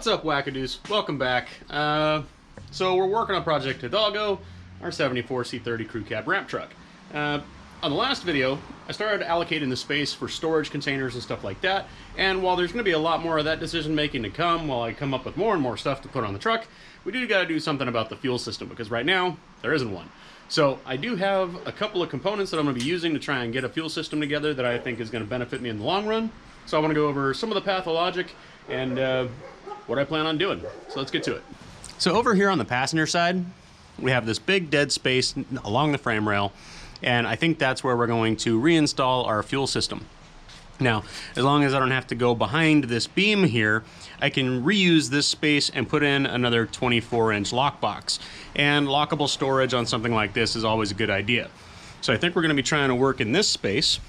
What's up, wackadoos? Welcome back. So we're working on Project Hidalgo, our 74 C30 crew cab ramp truck. On the last video, I started allocating the space for storage containers and stuff like that, and while there's going to be a lot more of that decision making to come while I come up with more and more stuff to put on the truck, we do got to do something about the fuel system, because right now, there isn't one. So I do have a couple of components that I'm going to be using to try and get a fuel system together that I think is going to benefit me in the long run. So I want to go over some of the pathologic and what I plan on doing. So let's get to it. So over here on the passenger side, we have this big dead space along the frame rail, and I think that's where we're going to reinstall our fuel system. Now, as long as I don't have to go behind this beam here, I can reuse this space and put in another 24-inch lockbox. And lockable storage on something like this is always a good idea. So I think we're going to be trying to work in this space.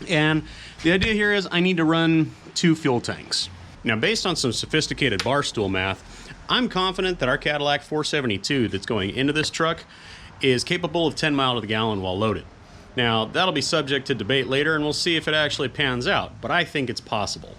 And the idea here is I need to run 2 fuel tanks. Now, based on some sophisticated bar stool math, I'm confident that our Cadillac 472 that's going into this truck is capable of 10 miles to the gallon while loaded. Now, that'll be subject to debate later, and we'll see if it actually pans out, but I think it's possible.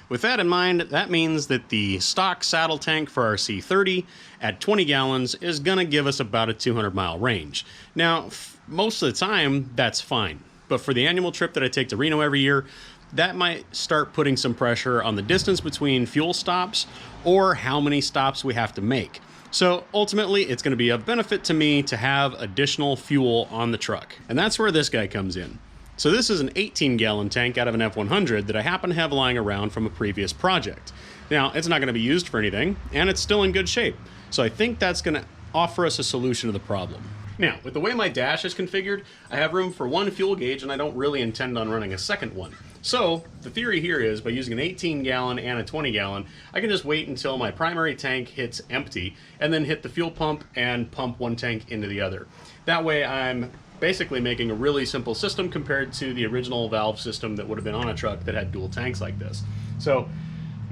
With that in mind, that means that the stock saddle tank for our C30 at 20 gallons is going to give us about a 200-mile range. Now, most of the time, that's fine. But for the annual trip that I take to Reno every year, that might start putting some pressure on the distance between fuel stops or how many stops we have to make. So ultimately, it's going to be of benefit to me to have additional fuel on the truck. And that's where this guy comes in. So this is an 18-gallon tank out of an F100 that I happen to have lying around from a previous project. Now, it's not going to be used for anything, and it's still in good shape. So I think that's going to offer us a solution to the problem. Now, with the way my dash is configured, I have room for 1 fuel gauge, and I don't really intend on running a second one. So, the theory here is, by using an 18-gallon and a 20-gallon, I can just wait until my primary tank hits empty, and then hit the fuel pump and pump one tank into the other. That way, I'm basically making a really simple system compared to the original valve system that would have been on a truck that had dual tanks like this. So,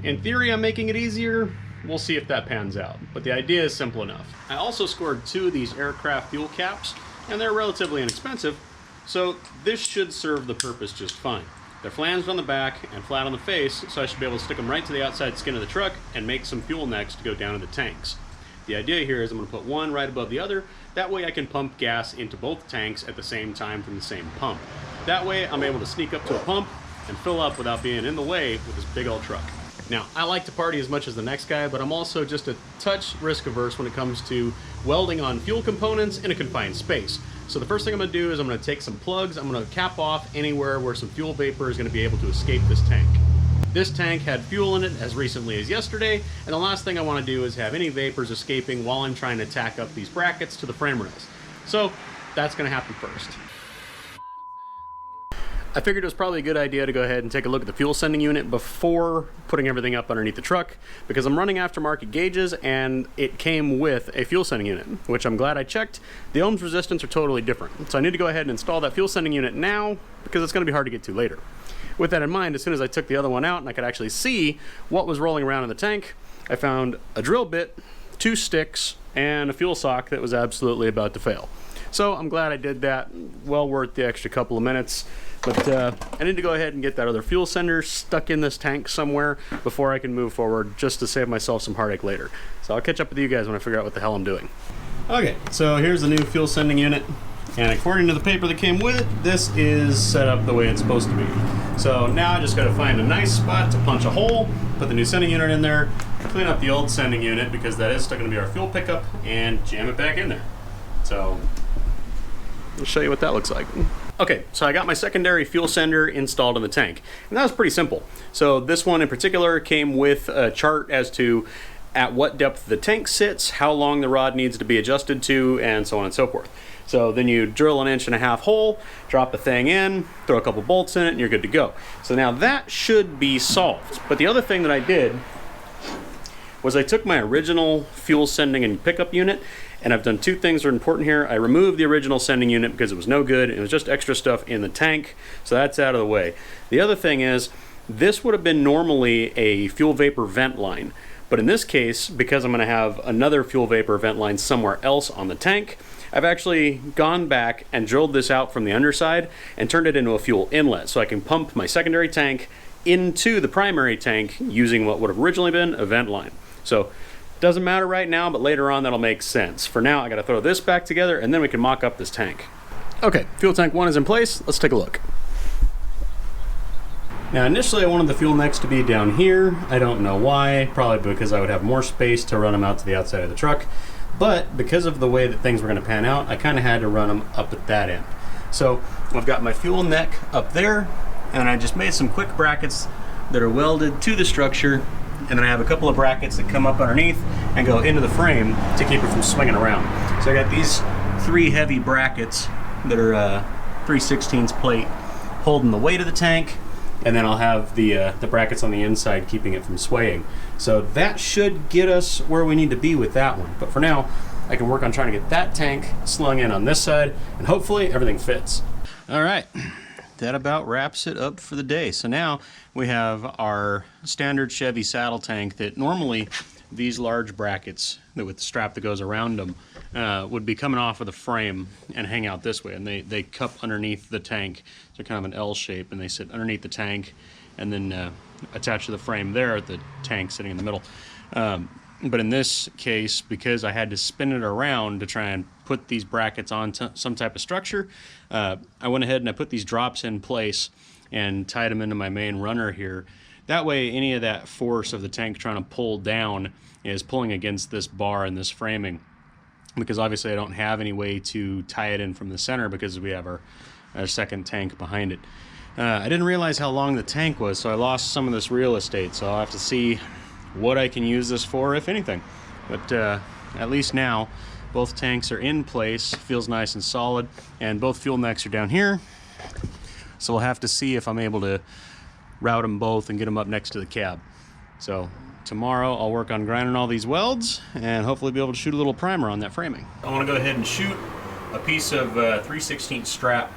in theory, I'm making it easier. We'll see if that pans out, but the idea is simple enough. I also scored 2 of these aircraft fuel caps, and they're relatively inexpensive, so this should serve the purpose just fine. They're flanged on the back and flat on the face, so I should be able to stick them right to the outside skin of the truck and make some fuel necks to go down in the tanks. The idea here is I'm going to put one right above the other. That way I can pump gas into both tanks at the same time from the same pump. That way I'm able to sneak up to a pump and fill up without being in the way with this big old truck. Now, I like to party as much as the next guy, but I'm also just a touch risk averse when it comes to welding on fuel components in a confined space. So the first thing I'm going to do is I'm going to take some plugs, I'm going to cap off anywhere where some fuel vapor is going to be able to escape this tank. This tank had fuel in it as recently as yesterday, and the last thing I want to do is have any vapors escaping while I'm trying to tack up these brackets to the frame rails. So that's going to happen first. I figured it was probably a good idea to go ahead and take a look at the fuel sending unit before putting everything up underneath the truck, because I'm running aftermarket gauges and it came with a fuel sending unit, which I'm glad I checked. The ohms resistance are totally different. So I need to go ahead and install that fuel sending unit now, because it's going to be hard to get to later. With that in mind, as soon as I took the other one out and I could actually see what was rolling around in the tank, I found a drill bit, 2 sticks, and a fuel sock that was absolutely about to fail. So I'm glad I did that. Well worth the extra couple of minutes. But I need to go ahead and get that other fuel sender stuck in this tank somewhere before I can move forward, just to save myself some heartache later. So I'll catch up with you guys when I figure out what the hell I'm doing. Okay, so here's the new fuel sending unit. And according to the paper that came with it, this is set up the way it's supposed to be. So now I just got to find a nice spot to punch a hole, put the new sending unit in there, clean up the old sending unit, because that is still going to be our fuel pickup, and jam it back in there. So I'll show you what that looks like. Okay, so I got my secondary fuel sender installed in the tank, and that was pretty simple. So this one in particular came with a chart as to at what depth the tank sits, how long the rod needs to be adjusted to, and so on and so forth. So then you drill an 1.5-inch hole, drop the thing in, throw a couple bolts in it, and you're good to go. So now that should be solved. But the other thing that I did was I took my original fuel sending and pickup unit, and I've done 2 things that are important here. I removed the original sending unit because it was no good. It was just extra stuff in the tank, so that's out of the way. The other thing is, this would have been normally a fuel vapor vent line, but in this case, because I'm going to have another fuel vapor vent line somewhere else on the tank, I've actually gone back and drilled this out from the underside and turned it into a fuel inlet, so I can pump my secondary tank into the primary tank using what would have originally been a vent line. So doesn't matter right now, but later on that'll make sense. For now, I gotta throw this back together and then we can mock up this tank. Okay, fuel tank 1 is in place. Let's take a look. Now initially I wanted the fuel necks to be down here. I don't know why, probably because I would have more space to run them out to the outside of the truck. But because of the way that things were gonna pan out, I kinda had to run them up at that end. So I've got my fuel neck up there, and I just made some quick brackets that are welded to the structure, and then I have a couple of brackets that come up underneath and go into the frame to keep it from swinging around. So I got these 3 heavy brackets that are 3/16 plate holding the weight of the tank, and then I'll have the brackets on the inside keeping it from swaying. So that should get us where we need to be with that one. But for now, I can work on trying to get that tank slung in on this side, and hopefully everything fits. All right, that about wraps it up for the day. So now we have our standard Chevy saddle tank that normally these large brackets that with the strap that goes around them would be coming off of the frame and hang out this way, and they cup underneath the tank. They're kind of an L shape, and they sit underneath the tank and then attached to the frame there, the tank sitting in the middle. But in this case, because I had to spin it around to try and put these brackets on some type of structure, I went ahead and I put these drops in place and tied them into my main runner here. That way, any of that force of the tank trying to pull down is pulling against this bar and this framing. Because obviously I don't have any way to tie it in from the center because we have our second tank behind it. I didn't realize how long the tank was, so I lost some of this real estate. So I'll have to see what I can use this for, if anything. But at least now, both tanks are in place, feels nice and solid, and both fuel necks are down here. So we'll have to see if I'm able to route them both and get them up next to the cab. So tomorrow I'll work on grinding all these welds and hopefully be able to shoot a little primer on that framing. I want to go ahead and shoot a piece of 3/16 strap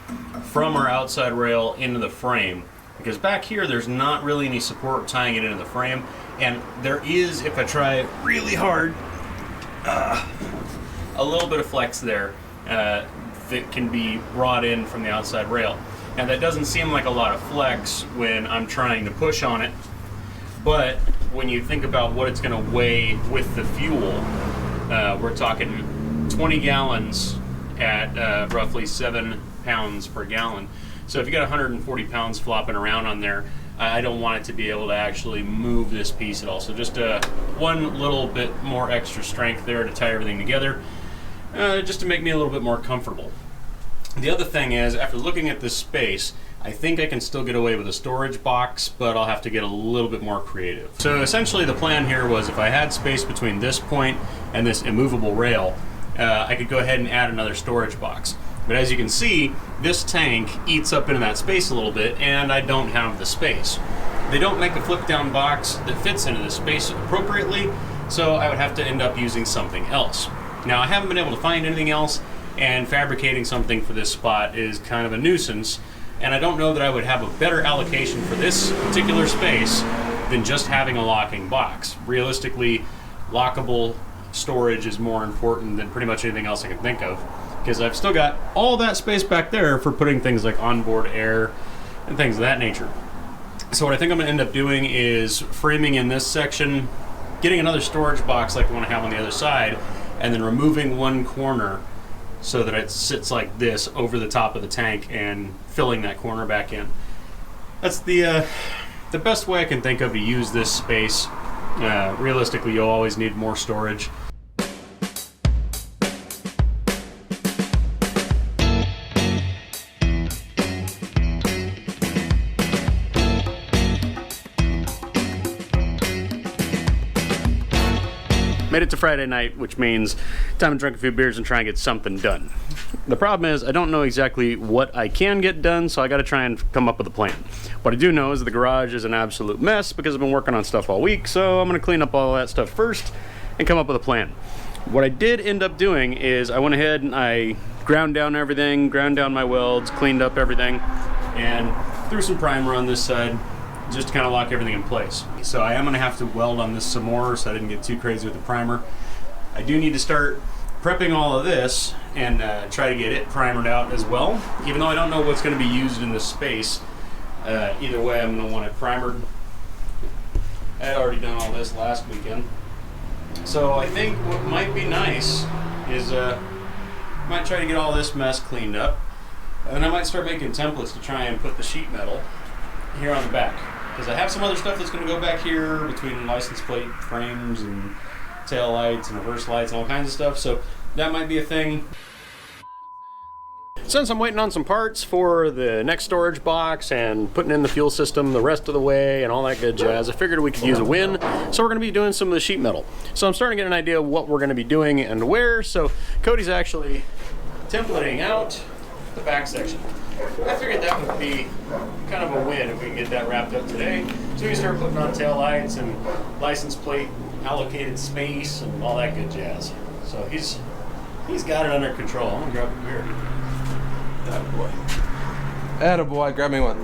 from our outside rail into the frame, because back here there's not really any support tying it into the frame, and there is, if I try really hard, a little bit of flex there that can be brought in from the outside rail. Now that doesn't seem like a lot of flex when I'm trying to push on it, but when you think about what it's going to weigh with the fuel, we're talking 20 gallons at roughly 7 pounds per gallon. So if you got 140 pounds flopping around on there, I don't want it to be able to actually move this piece at all. So just one little bit more extra strength there to tie everything together, just to make me a little bit more comfortable. The other thing is, after looking at this space, I think I can still get away with a storage box, but I'll have to get a little bit more creative. So essentially the plan here was, if I had space between this point and this immovable rail, I could go ahead and add another storage box. But as you can see, this tank eats up into that space a little bit, and I don't have the space. They don't make a flip down box that fits into this space appropriately, so I would have to end up using something else. Now, I haven't been able to find anything else, and fabricating something for this spot is kind of a nuisance, and I don't know that I would have a better allocation for this particular space than just having a locking box. Realistically, lockable storage is more important than pretty much anything else I can think of, because I've still got all that space back there for putting things like onboard air and things of that nature. So what I think I'm going to end up doing is framing in this section, getting another storage box like the one I have on the other side, and then removing one corner so that it sits like this over the top of the tank and filling that corner back in. That's the best way I can think of to use this space. Realistically, you'll always need more storage. Made it to Friday night, which means time to drink a few beers and try and get something done. The problem is I don't know exactly what I can get done, so I got to try and come up with a plan. What I do know is the garage is an absolute mess because I've been working on stuff all week, so I'm going to clean up all that stuff first and come up with a plan. What I did end up doing is I went ahead and I ground down everything, ground down my welds, cleaned up everything, and threw some primer on this side, just to kind of lock everything in place. So I am going to have to weld on this some more so I didn't get too crazy with the primer. I do need to start prepping all of this and try to get it primered out as well. Even though I don't know what's going to be used in this space, Either way, I'm going to want it primered. I had already done all this last weekend. So I think what might be nice is might try to get all this mess cleaned up. And I might start making templates to try and put the sheet metal here on the back. Because I have some other stuff that's going to go back here between license plate frames and tail lights and reverse lights and all kinds of stuff. So that might be a thing. Since I'm waiting on some parts for the next storage box and putting in the fuel system the rest of the way and all that good jazz, I figured we could use a win. So we're going to be doing some of the sheet metal. So I'm starting to get an idea of what we're going to be doing and where. So Cody's actually templating out the back section. I figured that would be kind of a win if we can get that wrapped up today. So we can start putting on tail lights and license plate allocated space and all that good jazz. So he's got it under control. I'm gonna grab a beer. Attaboy. Attaboy, grab me one.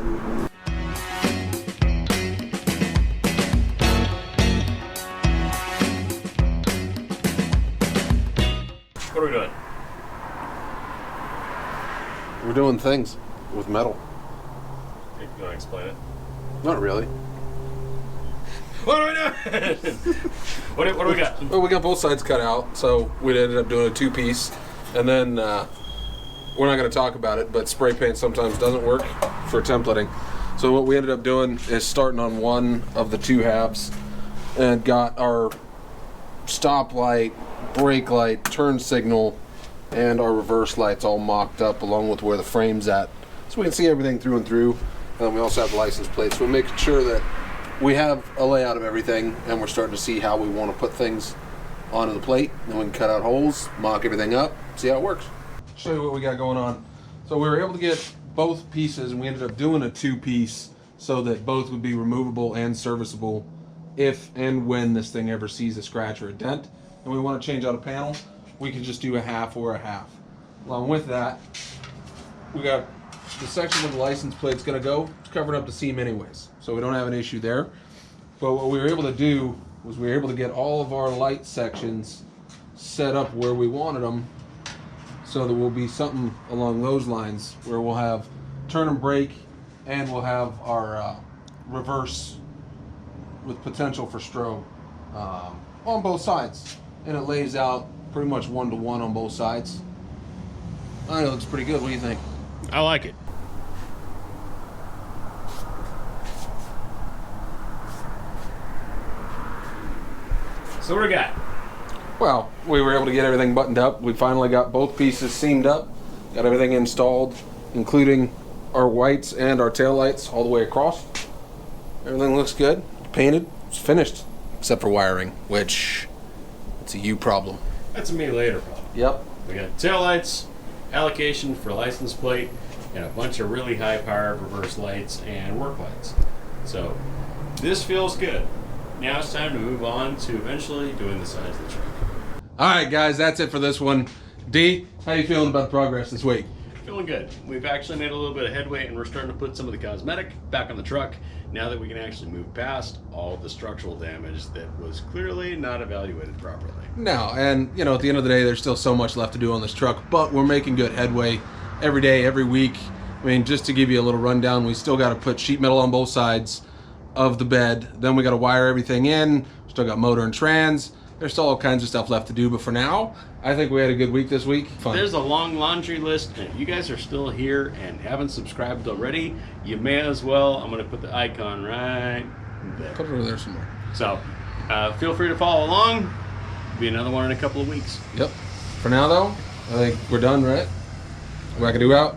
What are we doing? We're doing things with metal. You want to explain it? Not really. What are we doing? what do we got? Well, we got both sides cut out, so we ended up doing a two-piece. And then, we're not going to talk about it, but spray paint sometimes doesn't work for templating. So what we ended up doing is starting on one of the two halves and got our stop light, brake light, turn signal, and our reverse lights all mocked up along with where the frame's at, so we can see everything through and through. And then we also have the license plates, so we're making sure that we have a layout of everything, and we're starting to see how we want to put things onto the plate. Then we can cut out holes, mock everything up, see how it works. Show you what we got going on. So we were able to get both pieces, and we ended up doing a two-piece so that both would be removable and serviceable if and when this thing ever sees a scratch or a dent and we want to change out a panel. We can just do a half or a half. Along with that, we got the section where the license plate's going to go. It's covering up the seam anyways, so we don't have an issue there. But what we were able to do was we were able to get all of our light sections set up where we wanted them, so there will be something along those lines where we'll have turn and brake, and we'll have our reverse with potential for strobe on both sides. And it lays out pretty much one-to-one on both sides. I think it looks pretty good. What do you think? I like it. So what do we got? Well, we were able to get everything buttoned up. We finally got both pieces seamed up, got everything installed, including our whites and our tail lights all the way across. Everything looks good. Painted. It's finished, except for wiring, which it's a you problem. That's a me later problem. Yep. We got tail lights, allocation for license plate, and a bunch of really high powered reverse lights and work lights. So this feels good. Now it's time to move on to eventually doing the sides of the truck. All right, guys, that's it for this one. D, how you feeling about the progress this week? Feeling good. We've actually made a little bit of headway, and we're starting to put some of the cosmetic back on the truck now that we can actually move past all the structural damage that was clearly not evaluated properly. No, and you know, at the end of the day, there's still so much left to do on this truck, but we're making good headway every day, every week. I mean, just to give you a little rundown, we still got to put sheet metal on both sides of the bed. Then we got to wire everything in. Still got motor and trans. There's still all kinds of stuff left to do, but for now, I think we had a good week this week. Fun. There's a long laundry list, and if you guys are still here and haven't subscribed already, you may as well. I'm going to put the icon right there. Put it over there somewhere. So, feel free to follow along. Be another one in a couple of weeks. Yep. For now, though, I think we're done, right? Wackadoo out.